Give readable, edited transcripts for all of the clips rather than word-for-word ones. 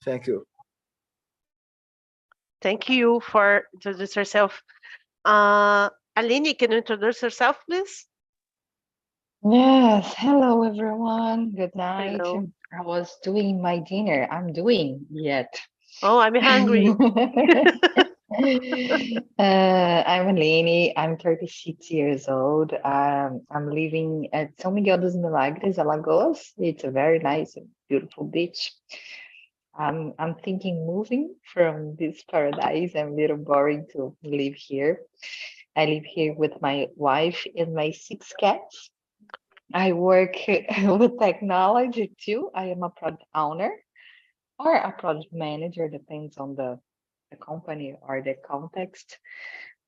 Thank you. Thank you for introduce yourself. Aline, can you introduce yourself, please? Yes, hello everyone. Good night. Hello. I was doing my dinner. I'm doing yet. Oh, I'm hungry. I'm Aline. I'm 36 years old. I'm living at São Miguel dos Milagres, Alagoas. It's a very nice and beautiful beach. I'm thinking moving from this paradise. I'm a little boring to live here. I live here with my wife and my 6 cats. I work with technology too. I am a product owner or a project manager, depends on the company or the context.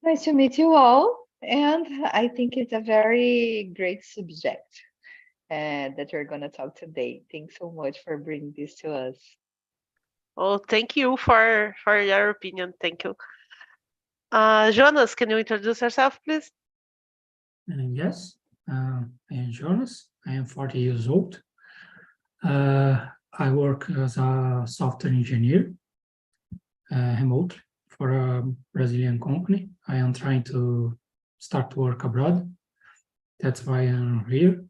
Nice to meet you all. And I think it's a very great subject that we're going to talk today. Thanks so much for bringing this to us. Oh, thank you for your opinion. Thank you. Jonas, can you introduce yourself, please? Yes, I am Jonas. I am 40 years old. I work as a software engineer remotely for a Brazilian company. I am trying to start to work abroad. That's why I'm here.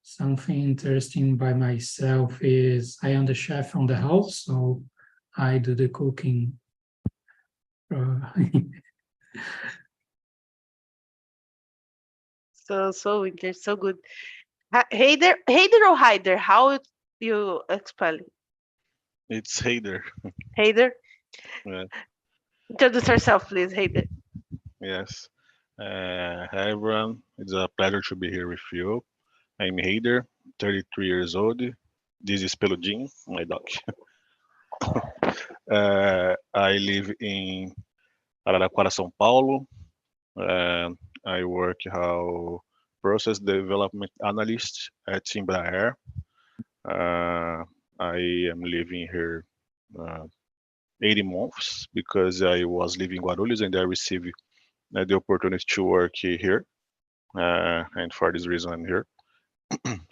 Something interesting by myself is I am the chef on the house, so I do the cooking. So interesting, so good. Heider or Heider? How you spell it? It's Heider. Heider? Yeah. Introduce yourself, please, Heider. Yes. Hi everyone. It's a pleasure to be here with you. I'm Heider, 33 years old. This is Peludinho, my dog. I live in Araraquara, São Paulo. I work as process development analyst at Embraer. I am living here 80 months because I was living in Guarulhos and I received the opportunity to work here. And for this reason, I'm here.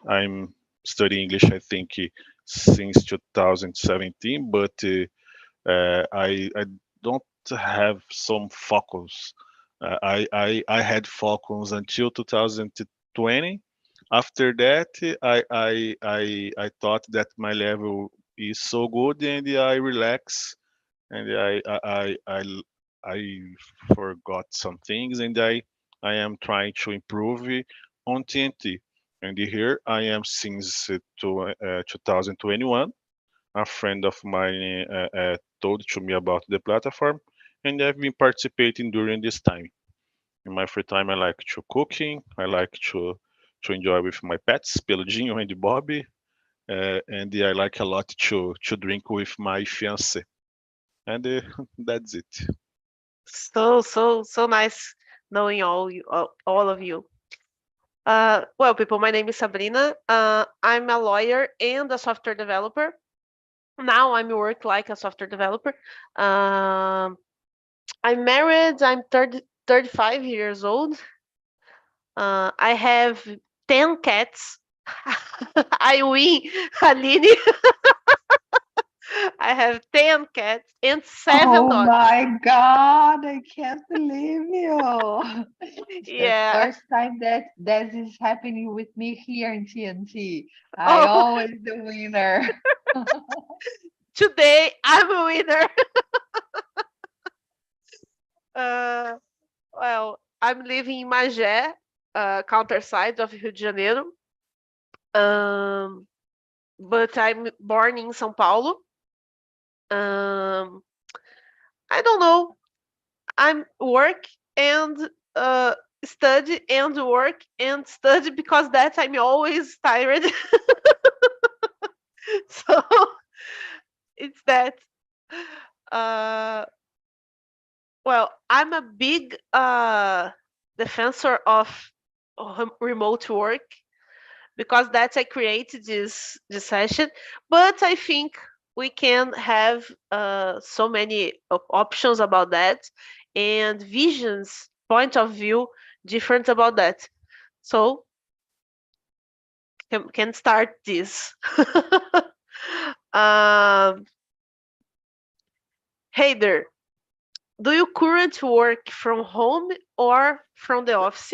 I'm studying English, I think, since 2017, but I don't have some focus. I had focus until 2020. After that, I thought that my level is so good and I relax and I forgot some things and I am trying to improve on TNT. And here I am since 2021. A friend of mine told to me about the platform, and I've been participating during this time. In my free time, I like to cooking. I like to enjoy with my pets, Peludinho and Bobby, and I like a lot to drink with my fiance. And that's it. So nice knowing all of you. Well, people, my name is Sabrina. I'm a lawyer and a software developer. Now I'm work like a software developer. I'm married. I'm 35 years old. I have 10 cats. I win, Aline. I have 10 cats and 7 Oh dogs. my God, I can't believe you. It's the Yeah. first time that is happening with me here in TNT. I Oh, always the winner. today I'm a winner. Uh, well, I'm living in Magé, countryside of Rio de Janeiro. But I'm born in São Paulo. Um, I don't know. I'm work and study and work and study because that I'm always tired. So it's that. Uh, well, I'm a big defensor of remote work because that's I created this session. But I think we can have so many options about that and visions, point of view different about that. So can start this. um, Hey there. Do you currently work from home or from the office?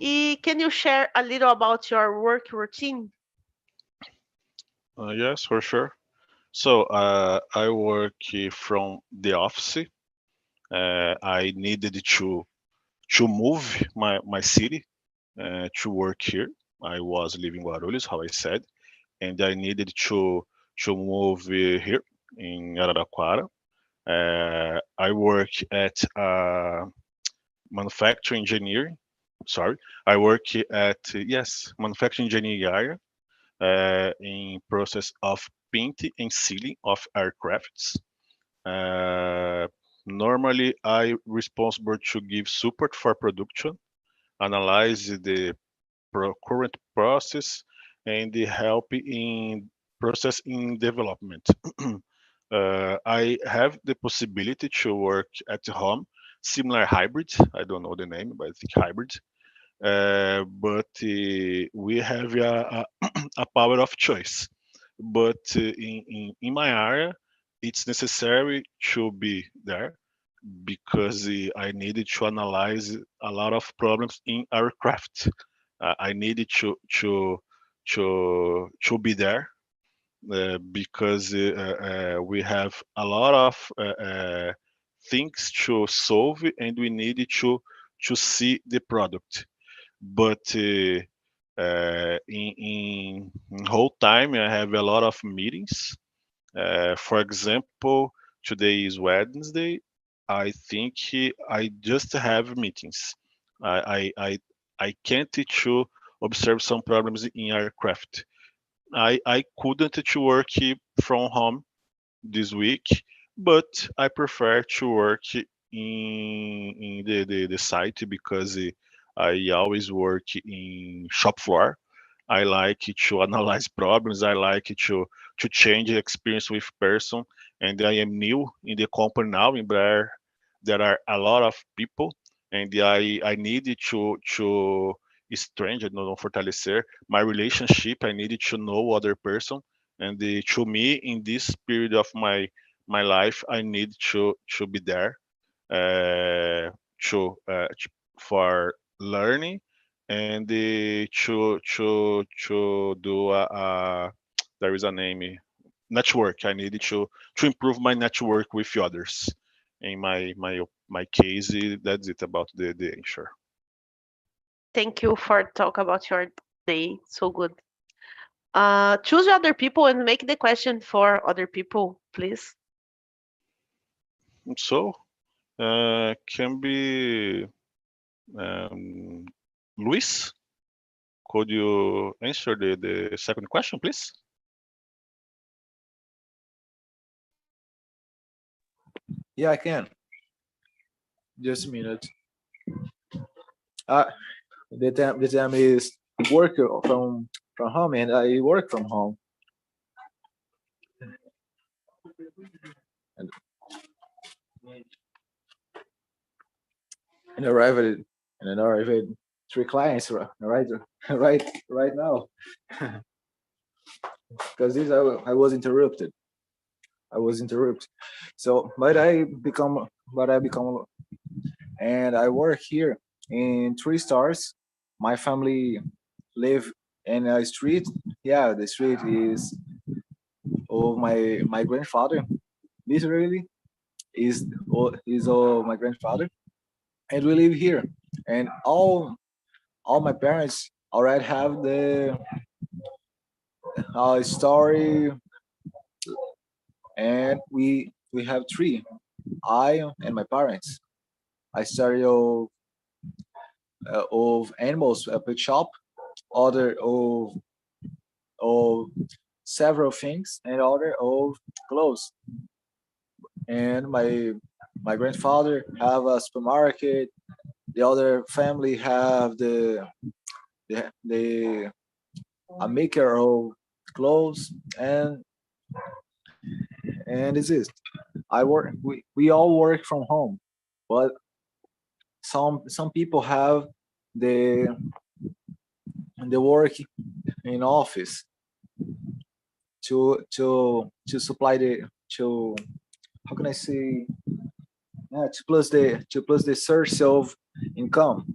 Can you share a little about your work routine? Yes, for sure. So I work from the office. I needed to move my city to work here. I was living in Guarulhos, how I said, and I needed to move here in Araraquara. I work at manufacturing engineering. Sorry, I work at yes manufacturing engineering area in process of painting and sealing of aircrafts. Uh, Normally, I responsible to give support for production, analyze the current process, and help in process in development. I have the possibility to work at home, similar hybrid. I don't know the name, but I think hybrid. But we have a power of choice. But in my area, it's necessary to be there because I needed to analyze a lot of problems in our craft. I needed to be there because we have a lot of things to solve and we needed to see the product. But in whole time, I have a lot of meetings. For example, today is Wednesday. I think I just have meetings. I can't to observe some problems in aircraft. I couldn't to work from home this week, but I prefer to work in the site because I always work in shop floor. I like to analyze problems. I like to change the experience with person. And I am new in the company now in Blair. There are a lot of people, and I needed to strengthen, não fortalecer my relationship. I needed to know other person, and to me in this period of my life, I need to be there uh, for learning and to do there is a name network. I needed to improve my network with others. In my case, that's it about the answer. Thank you for talk about your day. So good. Choose other people and make the question for other people, please. So can be um, Luis. Could you answer the second question, please? Yeah, I can. Just a minute. Uh, the time is work from home, and I work from home. And, and arrived three clients right right now because this I was interrupted. I was interrupted. So, but I become, and I work here in 3 stars. My family live in a street. Yeah, the street is of my grandfather. Literally, is of my grandfather, and we live here. And all my parents already have the story, and we have three. I and my parents. I started of animals, a pet shop, other of several things, and other of clothes. And my grandfather have a supermarket. The other family have the a maker of clothes, and this is I work. We all work from home, but some people have the work in office to supply the to how can I say, to plus the source of income.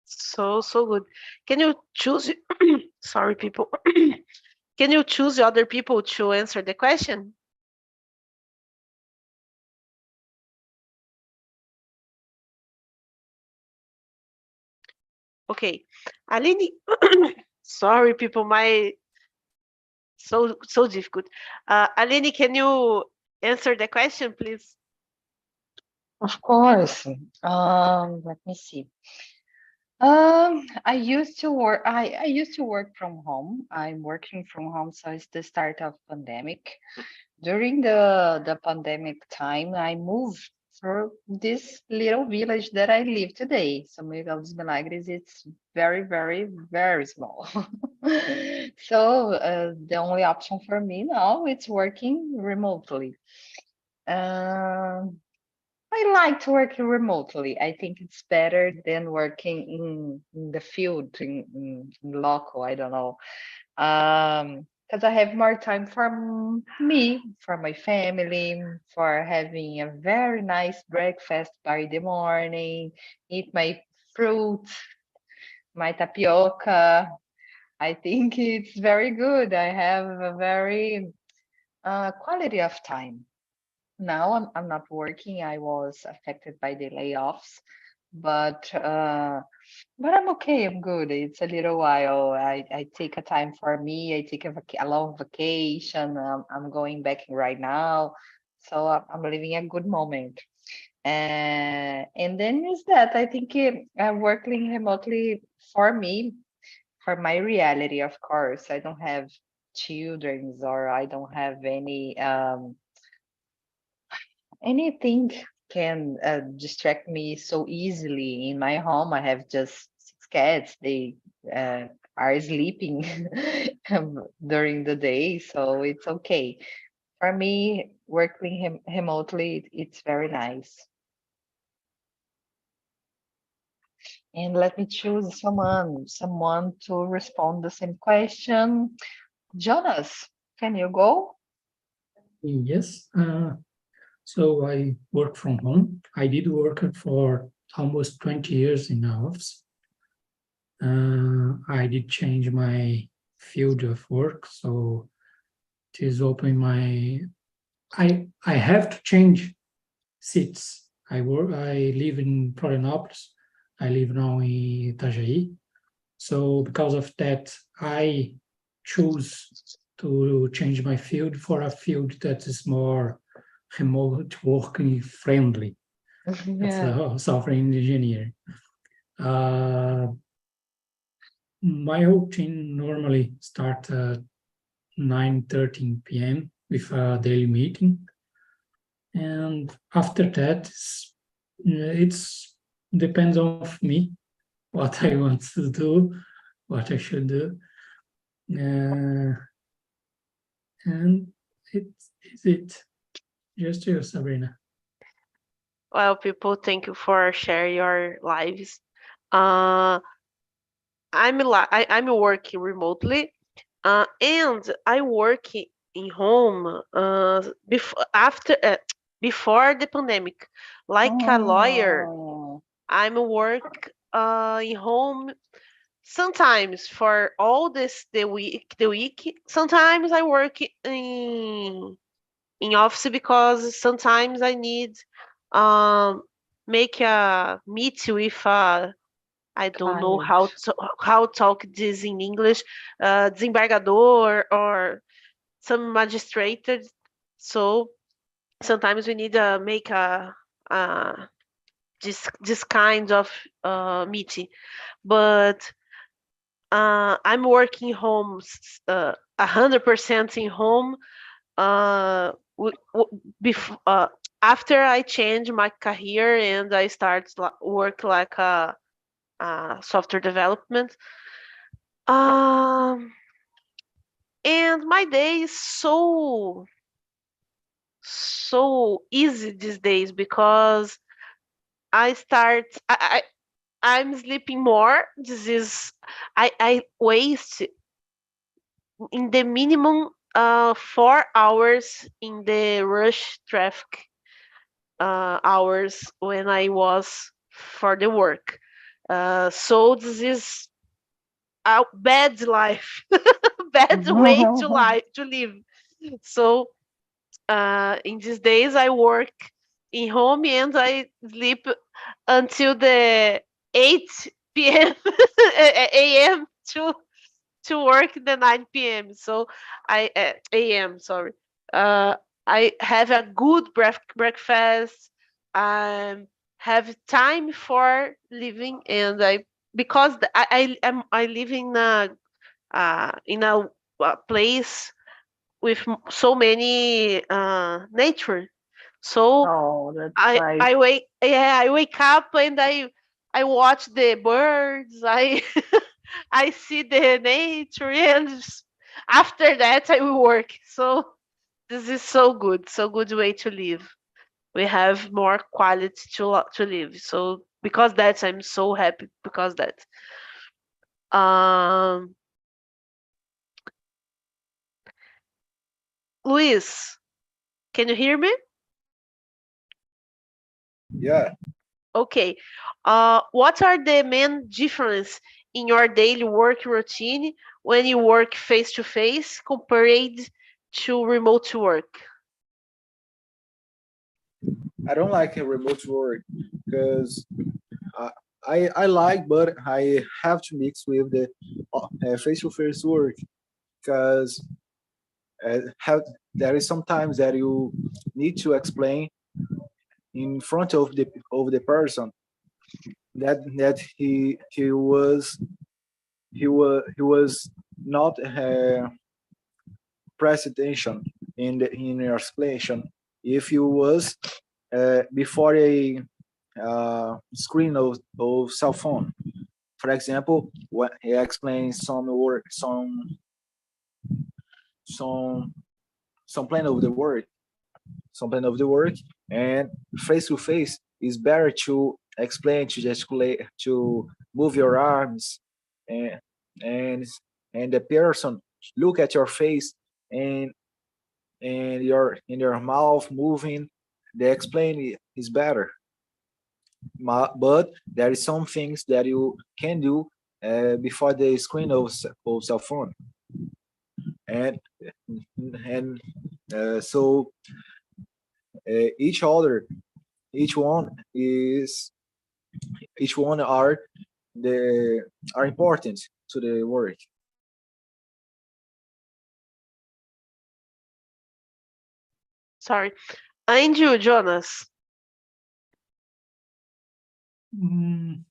So good. Can you choose? Sorry, people. Can you choose other people to answer the question? Okay, Aline. Sorry, people. So difficult. Aline, can you answer the question, please? Of course. Let me see. I used to work. I used to work from home. I'm working from home, so it's the start of pandemic. During the pandemic time, I moved for this little village that I live today. So Miguel dos Milagres, it's very, very, very small. So the only option for me now it's working remotely. Um, I like to work remotely. I think it's better than working in the field, in local. I don't know. Because I have more time for me, for my family, for having a very nice breakfast by the morning, eat my fruit, my tapioca. I think it's very good. I have a very quality of time. Now I'm not working. I was affected by the layoffs, but I'm okay. I'm good. It's a little while. I take a time for me. I take a long vacation. I'm going back right now, so I'm living a good moment. And then is that I think working remotely for me, for my reality, of course. I don't have children or I don't have anything can distract me so easily. In my home, I have just 6 cats. They are sleeping during the day, so it's okay. For me, working remotely, it's very nice. And let me choose someone to respond the same question. Jonas, can you go? Yes. So I work from home. I did work for almost 20 years in the office. I did change my field of work, so it is open my. I have to change seats. I live in Florianópolis. I live now in Itajaí. So because of that, I choose to change my field for a field that is more remote working friendly. That's a software engineer. My routine normally starts at 9:13 p.m. with a daily meeting. And after that, it's depends on me, what I want to do, what I should do. And it is it. Just you, Sabrina. Well, people, thank you for sharing your lives. Uh, I'm working remotely, and I work in home before the pandemic. Like a lawyer, Oh, I'm work in home sometimes for all the week. Sometimes I work in office because sometimes I need um make a meet with I don't know how client. how talk this in English, desembargador or some magistrate. So sometimes we need to make uh this kind of meeting. But I'm working home 100% in home. After I change my career and I start work like a software development. And my day is so easy these days because I start I'm sleeping more. This is I waste in the minimum 4 hours in the rush traffic hours when I was for the work. So this is a bad life, bad way to live. So in these days I work in home and I sleep until the 8 p.m. a.m. to work the 9 p.m. So I a.m. Sorry. Uh, I have a good breakfast. Have time for living, and I because I live in a place with so many nature. So Oh, that's I nice. I wake yeah I wake up and I watch the birds. I I see the nature and after that I will work. So this is so good way to live. We have more quality to live. So because that I'm so happy because that. Um, Luis, can you hear me? Yeah. Okay. What are the main difference in your daily work routine when you work face to face compared to remote work? I don't like a remote work because I, I like, but I have to mix with the face-to-face work because have there is sometimes that you need to explain in front of the person that he was not press attention in your explanation if you was before a screen of cell phone. For example, when he explains some work, some some plan of the work, some plan of the work, and face to face is better to explain, to gesticulate, to move your arms, and and and the person look at your face and your mouth moving. The explain is better, but there is some things that you can do before the screen of cell phone, and and so each other, each one is each one the are important to the work. Sorry. And you, Jonas? Mm,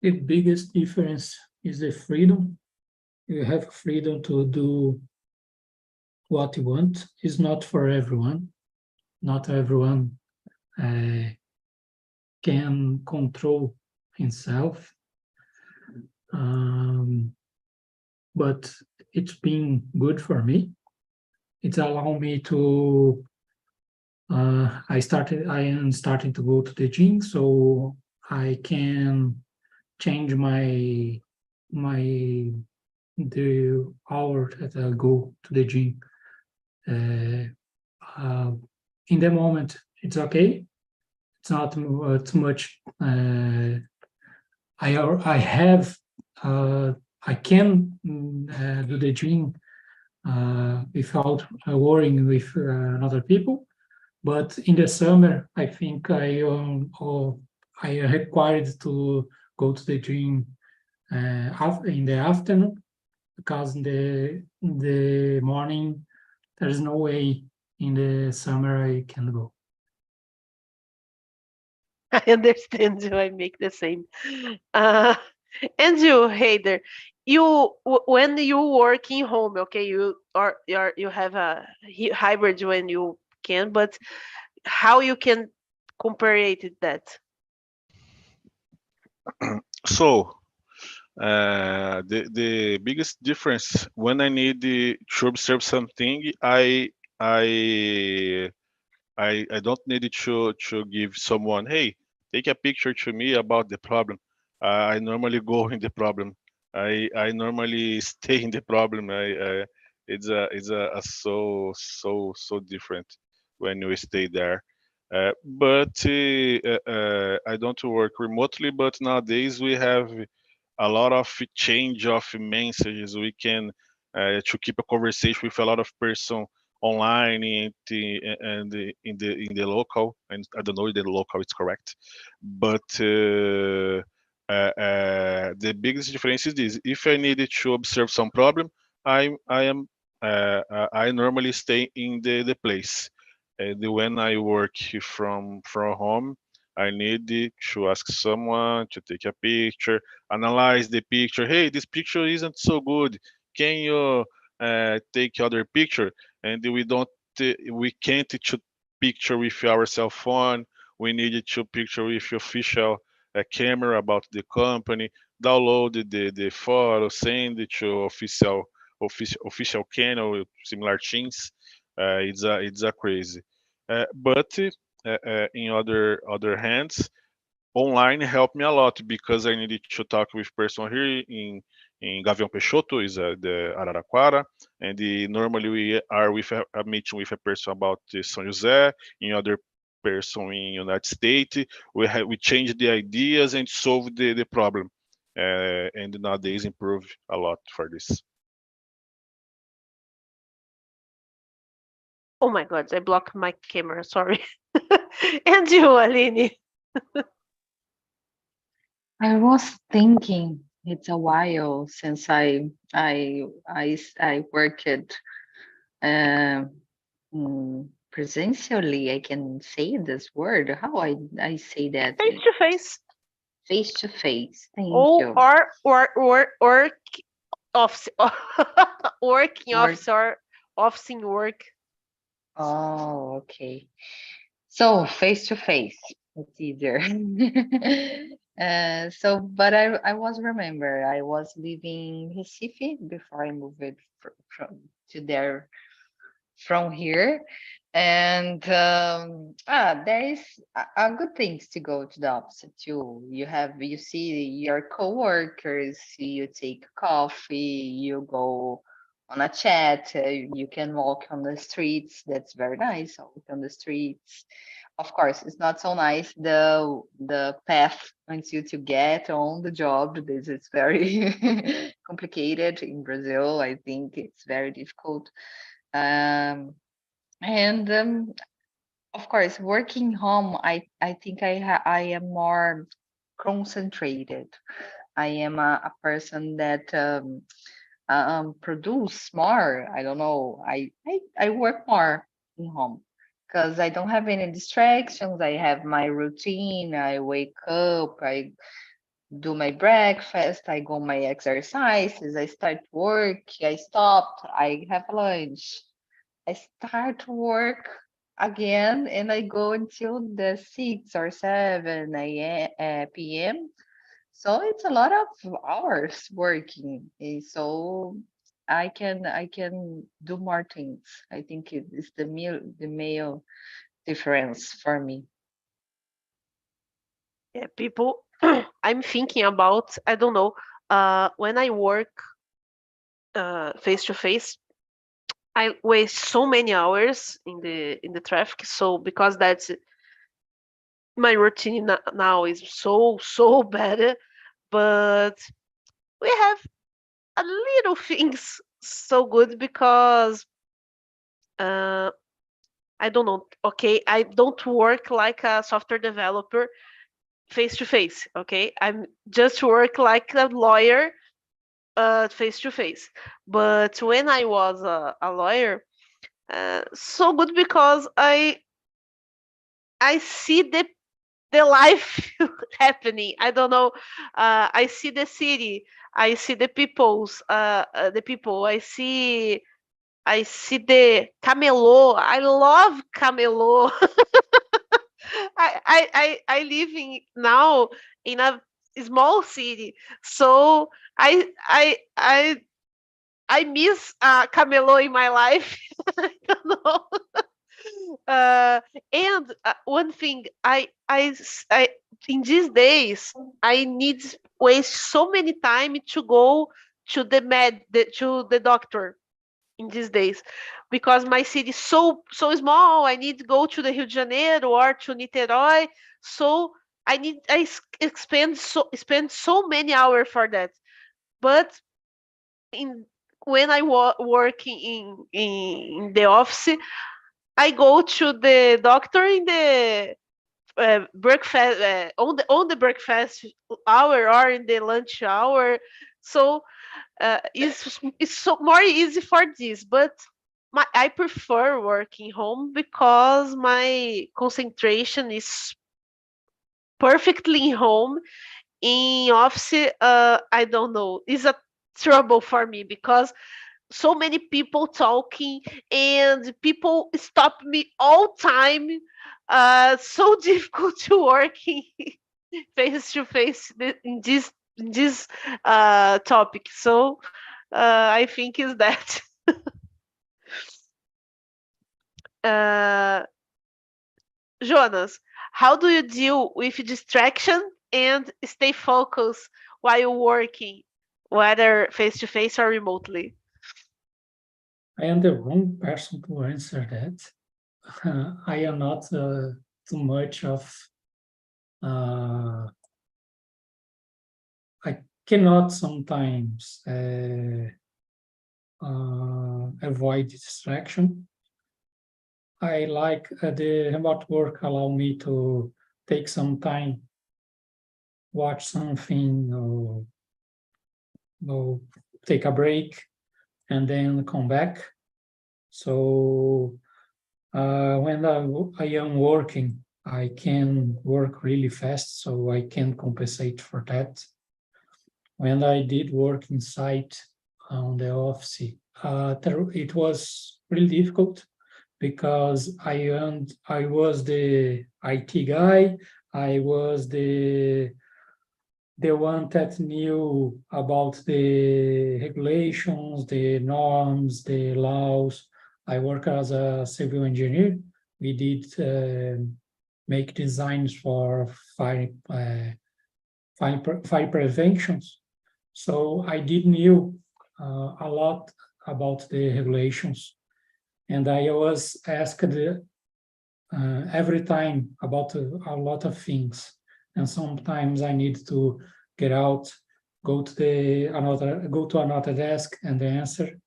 the biggest difference is the freedom. You have freedom to do what you want. It's not for everyone. Not everyone uh, can control himself. But it's been good for me. It's allowed me to. I am starting to go to the gym, so I can change my the hour that I go to the gym. Uh, in the moment, it's okay. It's not too much. I have I can do the gym without worrying with other people. But in the summer, I think I required to go to the gym in the afternoon because in the morning there's no way in the summer I can go. I understand you. I make the same. Uh, and you, Heider, when you work in home, okay, you have a hybrid when you can, but how you can compare it that? So the biggest difference when I need to observe something, I I don't need to give someone, hey, take a picture to me about the problem. I normally go in the problem I normally stay in the problem. It's a so different when you stay there. But I don't work remotely. But nowadays we have a lot of change of messages. We can to keep a conversation with a lot of person online in the local, and I don't know if the local is correct, but the biggest difference is this: if I needed to observe some problem, I normally stay in the place. When I work from home, I need to ask someone to take a picture, analyze the picture. Hey, this picture isn't so good. Can you take other picture? And we can't to picture with our cell phone. We needed to picture with official camera about the company. Download the photo, send it to official channel, similar things. It's a crazy. But in other hands, online helped me a lot because I needed to talk with person here in Gavião Peixoto, is the Araraquara, and normally we are with a meeting with a person about São José, in other person in United States. We change the ideas and solve the problem, and nowadays improve a lot for this. Oh my God, I blocked my camera. Sorry. And you, Aline? I was thinking it's a while since I worked uh, presentially. I can say this word. How I say that? Face to face. Face to face. Thank you. Or work office, working Work. office or office in work. Oh, okay. So face to face, it's easier. But I was remember I was living in Recife before I moved from to there from here, and there is a good things to go to the opposite too. You see your coworkers, you take coffee, you go on a chat, you can walk on the streets. That's very nice. Walk on the streets. Of course, it's not so nice the path until to get on the job. This is very complicated in Brazil. I think it's very difficult. Um, and of course, working home, I think I am more concentrated. I am a person that produce more. I don't know. I work more in home because I don't have any distractions. I have my routine. I wake up. I do my breakfast. I go my exercises. I start work. I stop. I have lunch. I start work again and I go until the 6 or 7 p.m. So it's a lot of hours working. So I can do more things. I think it is the male difference for me. Yeah, people. I'm thinking about. I don't know. When I work face to face, I waste so many hours in the traffic. So because that's my routine now is so bad. But we have a little things so good because uh, I don't know. Okay, I don't work like a software developer face to face. Okay, I'm just work like a lawyer face to face. But when I was a lawyer, so good because I see the life happening. I don't know. I see the city. I see the people. I see the camelô. I love camelô. I live in now in a small city, so I miss camelô in my life. I don't know. And one thing I in these days I need waste so many time to go to the doctor in these days, because my city is so small. I need to go to the Rio de Janeiro or to Niterói, so spend so many hours for that. But in when I working in the office, I go to the doctor in the breakfast on the breakfast hour or in the lunch hour. So it's so more easy for this. But I prefer working home because my concentration is perfectly home. In office, I don't know, it's a trouble for me because so many people talking and people stop me all time. So difficult to work face to face in this topic. So I think is that. uh, Jonas, how do you deal with distraction and stay focused while working, whether face to face or remotely? I am the wrong person to answer that. I am not too much of. I cannot sometimes avoid distraction. I like the remote work allow me to take some time, watch something, or take a break, and then come back. So when I am working, I can work really fast, so I can compensate for that. When I did work inside on the office, it was really difficult because I was the IT guy. I was the one that knew about the regulations, the norms, the laws. I work as a civil engineer. We did make designs for fire preventions. So I did knew a lot about the regulations, and I was asked every time about a lot of things. And sometimes I need to get out, go to another desk and answer.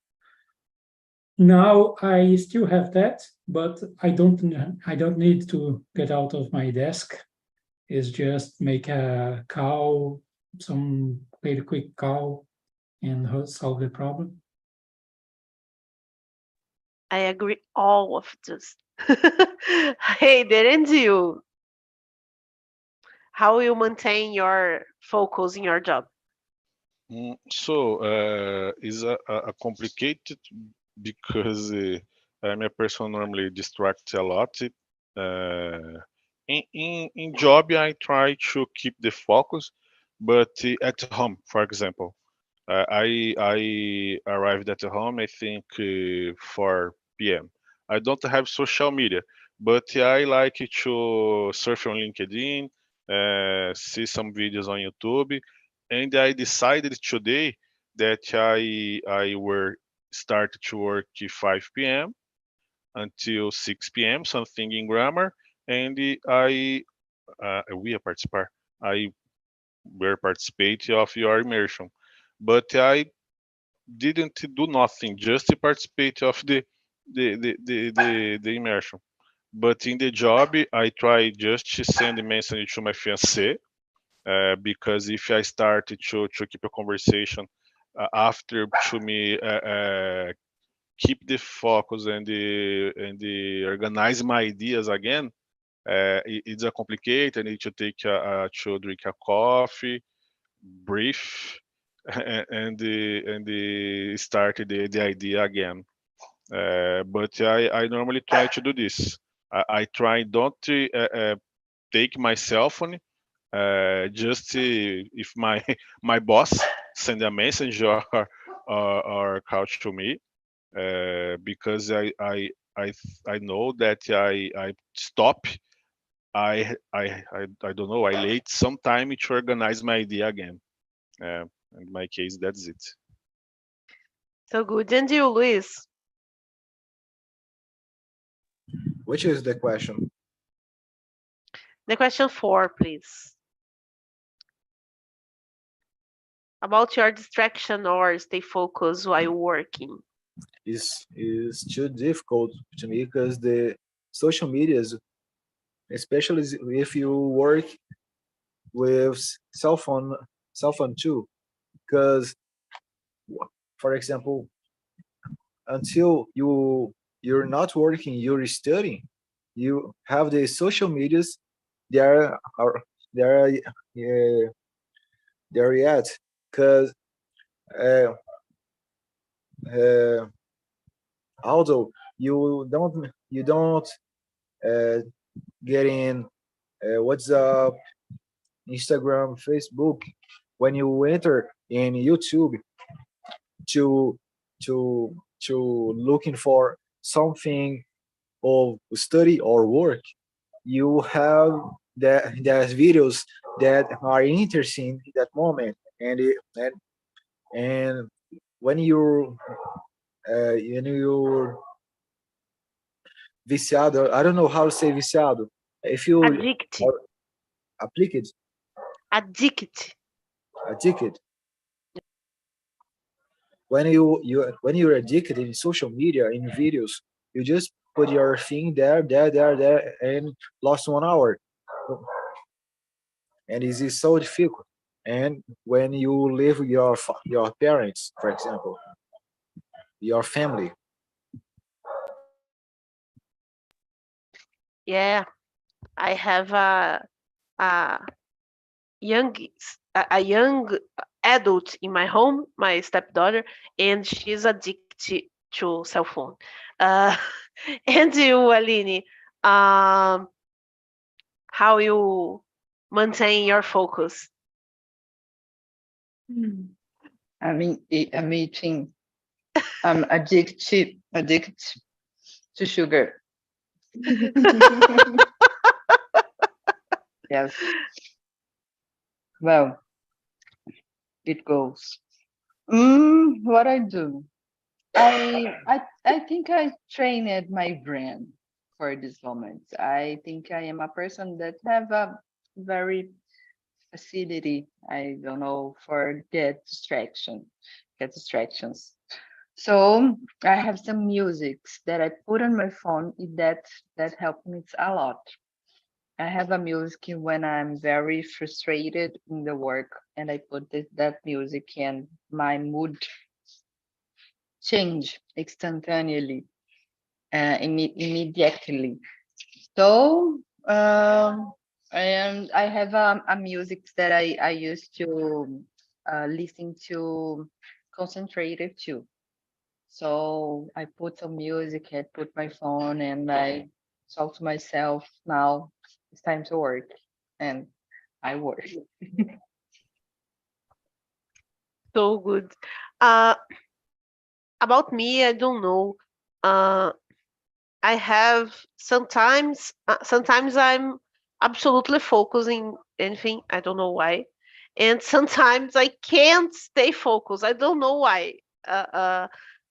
Now I still have that, but I don't need to get out of my desk. It's just make a call, some very quick call, and solve the problem. I agree all of this. Hey, didn't you? How you maintain your focus in your job? So it's a complicated because I'm a person normally distracted a lot. In job, I try to keep the focus, but at home, for example, I arrived at home, I think 4 p.m. I don't have social media, but I like to surf on LinkedIn, see some videos on YouTube, and I decided today that I will start to work at 5 p.m. until 6 p.m. something in grammar, and we participar. I will participate of your immersion, but I didn't do nothing, just to participate of the immersion. But in the job, I try just to send a message to my fiancé, because if I start to keep a conversation after to me keep the focus and the organize my ideas again, it's a complicated. I need to take to drink a coffee, breathe, and start the idea again. But I normally try to do this. I try don't to take my cell phone just if my my boss send a message or call to me, because I know that I stop. I don't know. I late some time to organize my idea again. In my case, that's it. So good. And you, Luis? Which is the question? The question 4, please. About your distraction or stay focused while working. Is too difficult to me because the social medias, especially if you work with cell phone too, because for example, until you're not working, you're studying, you have the social medias there are there there yet, because uh, uh, although you don't uh, get in WhatsApp, Instagram, Facebook, when you enter in YouTube to to looking for something of study or work, you have there's videos that are interesting at that moment, and when you're viciado, I don't know how to say viciado. If you Addict. are applicant, Addict. addicted, when you're addicted in social media in videos, you just put your thing there, and lost 1 hour, and it is so difficult. And when you live with your parents, for example, your family, Yeah, I have a young a young adult in my home, my stepdaughter, and she's addicted to cell phone. Uh, and you, Aline, um, how you maintain your focus? I mean, I'm eating. I'm addicted to sugar. Yes. Well, it goes. What I do? I think I trained my brain for this moment. I think I am a person that have a very facility, I don't know, for get distractions. So I have some musics that I put on my phone that help me a lot. I have a music when I'm very frustrated in the work, and I put that music, and my mood change instantaneously, immediately. So I have a music that I used to listen to concentrated to. So I put some music, I put my phone, and I talk to myself. Now it's time to work, and I work. So good. Uh, about me, I don't know. Uh, I have sometimes I'm absolutely focusing anything. I don't know why, and sometimes I can't stay focused. I don't know why.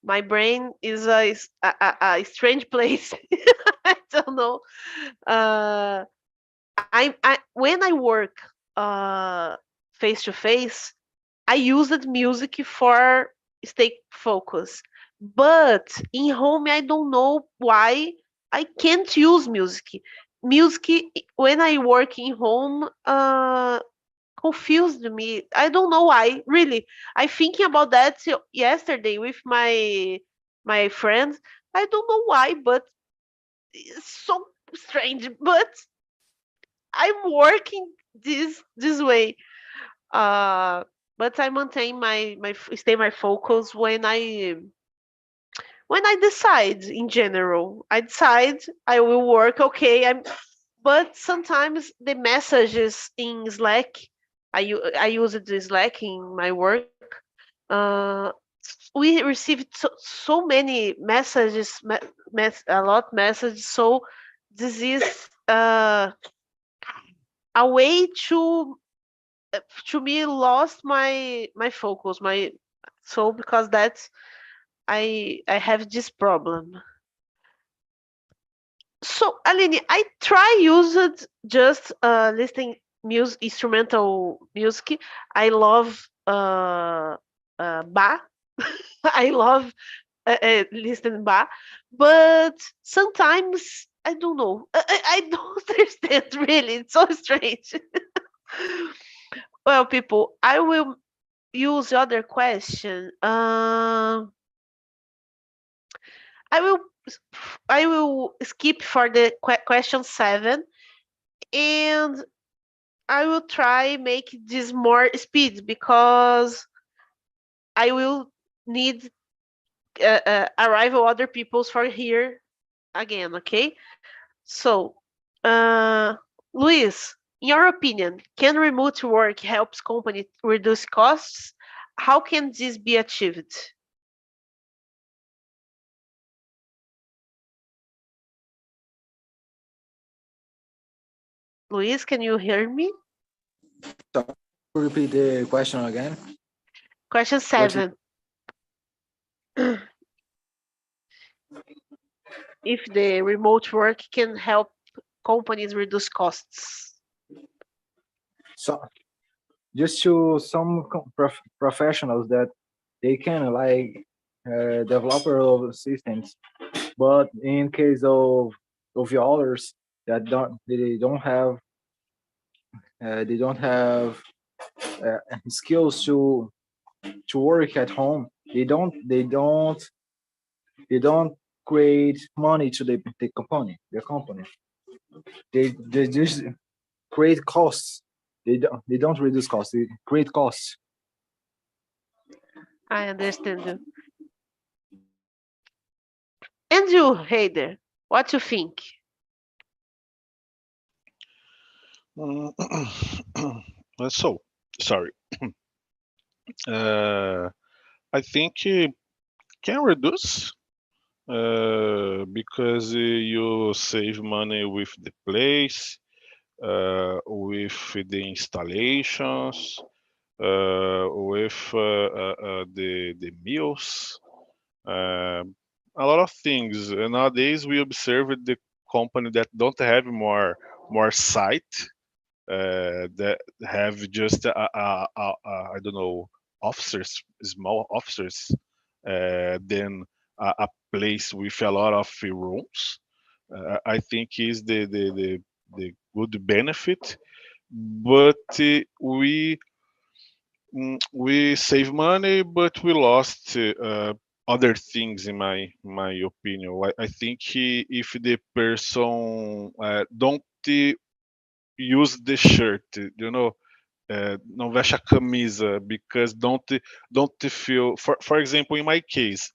My brain is a strange place. I don't know. Uh, I when I work face to face, I used music for stay focused. But in home, I don't know why I can't use music. Music when I work in home confused me. I don't know why. Really, I thinking about that yesterday with my friends. I don't know why, but it's so strange. But I'm working this way. Uh, but I maintain stay my focus when I decide in general. I decide I will work. Okay, but sometimes the messages in Slack, I use the Slack in my work. Uh, we received so many messages, a lot messages. So this is a way to me lost my focus, so because that's I have this problem. So Aline, I try use it just listening instrumental music. I love Bach. I love listening Bach, but sometimes I don't know. I don't understand really. It's so strange. Well, people, I will use the other question. I will I will skip for the question 7, and I will try make this more speed because I will need arrival other people's for here again. Okay, so Luis, in your opinion, can remote work helps company reduce costs? How can this be achieved? Luis, can you hear me? So repeat the question again. Question What you- 7. If the remote work can help companies reduce costs. So just to some professionals that they can like developer of systems, but in case of the others that they don't have skills to work at home, they don't create money to the company. They just create costs. They don't reduce costs. They create costs. I understand you. And you, Heider, what you think? So, sorry. I think can reduce because you save money with the place, with the installations, with the meals, a lot of things. And nowadays we observe the company that don't have more site, that have just I don't know, officers, small officers, than a place with a lot of rooms. I think is the good benefit, but we save money, but we lost other things in my opinion. I think if the person don't use the shirt, não veste a camisa, because don't feel, for example, in my case,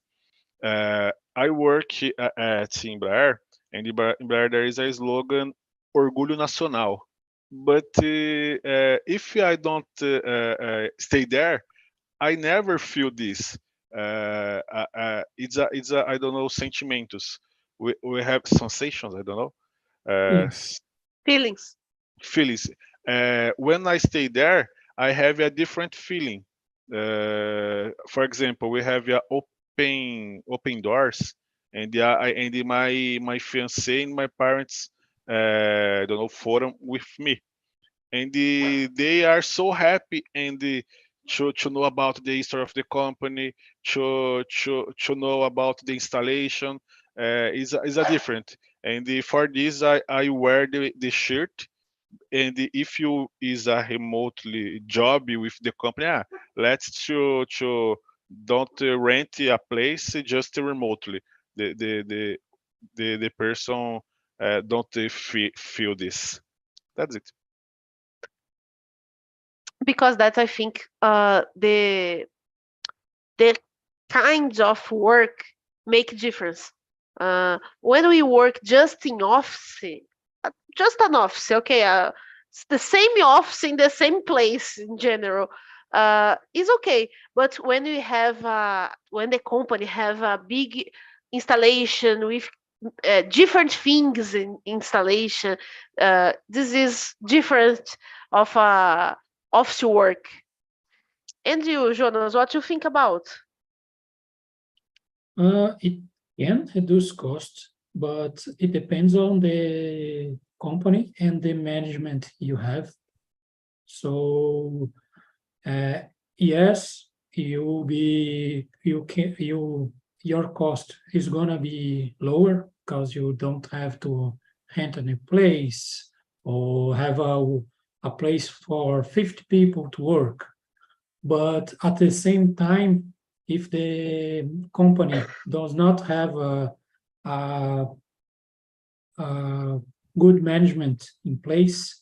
I work at Embraer, and Embraer there is a slogan, Orgulho Nacional. But if I don't stay there, I never feel this. It's a I don't know, sentimentos. We have sensations. I don't know. Feelings. Feelings. Feelings. When I stay there, I have a different feeling. For example, we have open doors, and and my fiance and my parents, I don't know, forum with me, and they are so happy, and to know about the history of the company, to know about the installation, is a different. And for this, I wear the shirt, and if you is a remotely job with the company, let's to don't rent a place just remotely. The person don't feel this. That's it. Because that's, I think, the kinds of work make difference. When we work just in office, just an office, okay, it's the same office in the same place in general, is okay. But when we have when the company have a big installation with different things in installation, this is different of office work. And you, Jonas, what you think about? It can reduce costs, but it depends on the company and the management you have. So yes, your cost is gonna be lower because you don't have to rent a new place or have a place for 50 people to work. But at the same time, if the company does not have a good management in place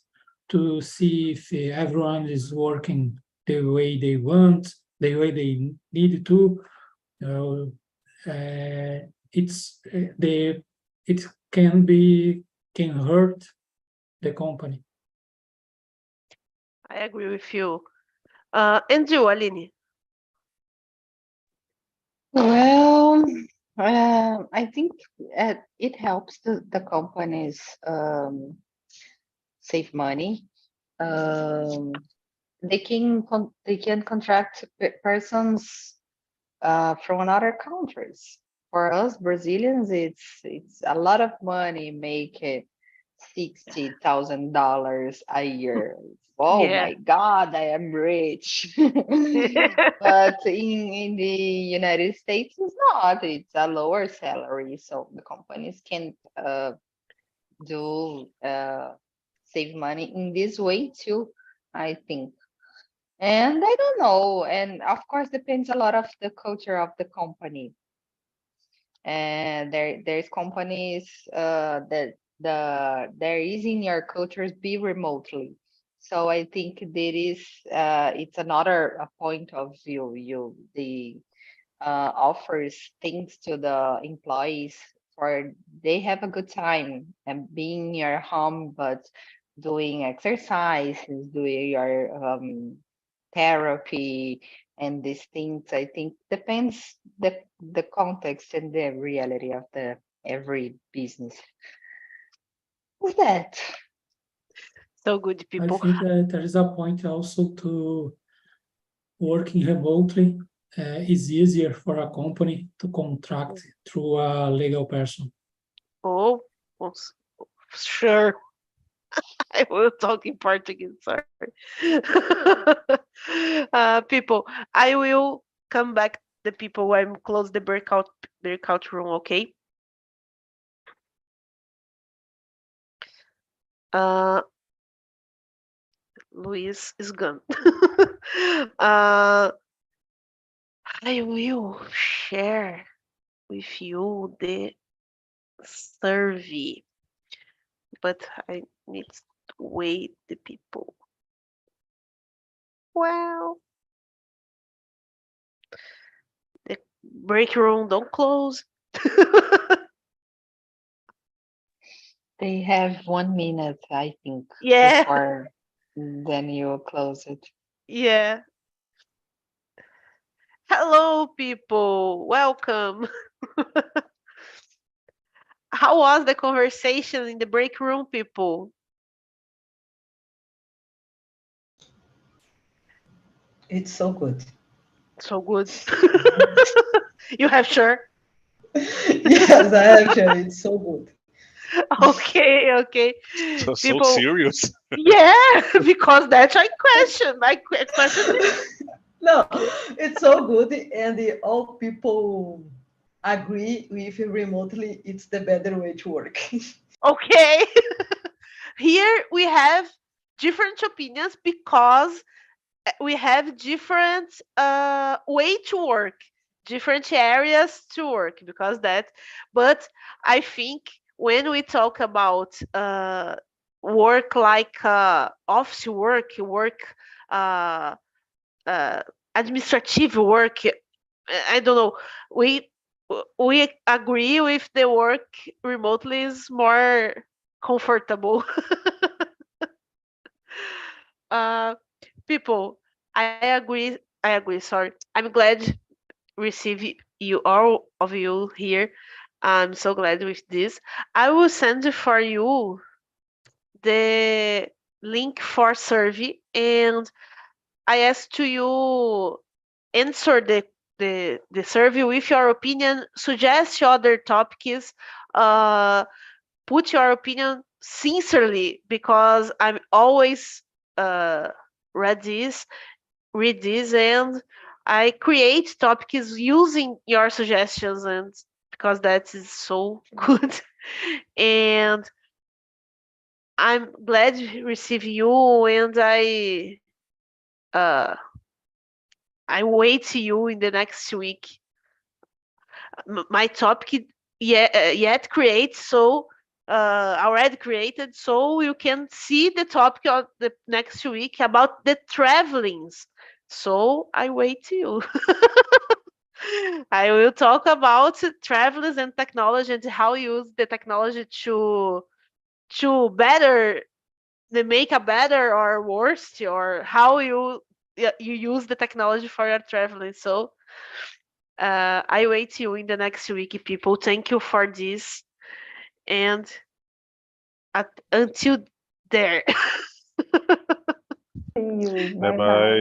to see if everyone is working the way they want, the way they need to, it can hurt the company. I agree with you. And you, Aline? Well, I think it helps the companies save money. They can contract persons from other countries. For us Brazilians, it's a lot of money. Make it $60,000 a year. Oh Yeah. my God, I am rich. But in the United States, it's not. It's a lower salary, so the companies can do save money in this way too, I think. And I don't know. And of course, depends a lot of the culture of the company. And there's companies that there is in your cultures be remotely. So I think there is it's another point of view. The offers things to the employees for they have a good time and being in your home, but doing exercises, doing your therapy and these things. I think depends the context and the reality of the every business. What's that? So good, I people. think that there is a point also to working remotely is easier for a company to contract through a legal person. Oh, sure. I will talk in Portuguese, sorry. People, I will come back the people when close the breakout room, okay? Luis is gone. I will share with you the survey, but I need to wait the people. Well, the break room don't close. They have 1 minute, I think, Yeah, before then you close it. yeah. Hello, people. Welcome. How was the conversation in the break room, people? It's so good. So good. You have sure? Yes, I have sure. It's so good. Okay, okay. So People, serious. yeah, because that's my question. My question is, No, it's so good, and all people agree with remotely. It's the better way to work. okay. Here we have different opinions because we have different way to work, different areas to work because that. But I think when we talk about work like office work, uh, administrative work, I don't know. We agree with the work remotely is more comfortable. uh, People, I agree, sorry. I'm glad receive you all of you here. I'm so glad with this. I will send for you the link for survey, and I asked to you answer the survey with your opinion, suggest other topics, put your opinion sincerely, because I'm always read this, and I create topics using your suggestions, and because that is so good. And I'm glad to receive you, and uh I wait you in the next week. My topic yet create, so already created, so you can see the topic of the next week about the travelings. So I wait you. I will talk about travelers and technology, and how you use the technology to better, they make a better or worse, or how you use the technology for your traveling. So I wait you in the next week, people. Thank you for this, and until there. See you. Bye Bye bye. bye.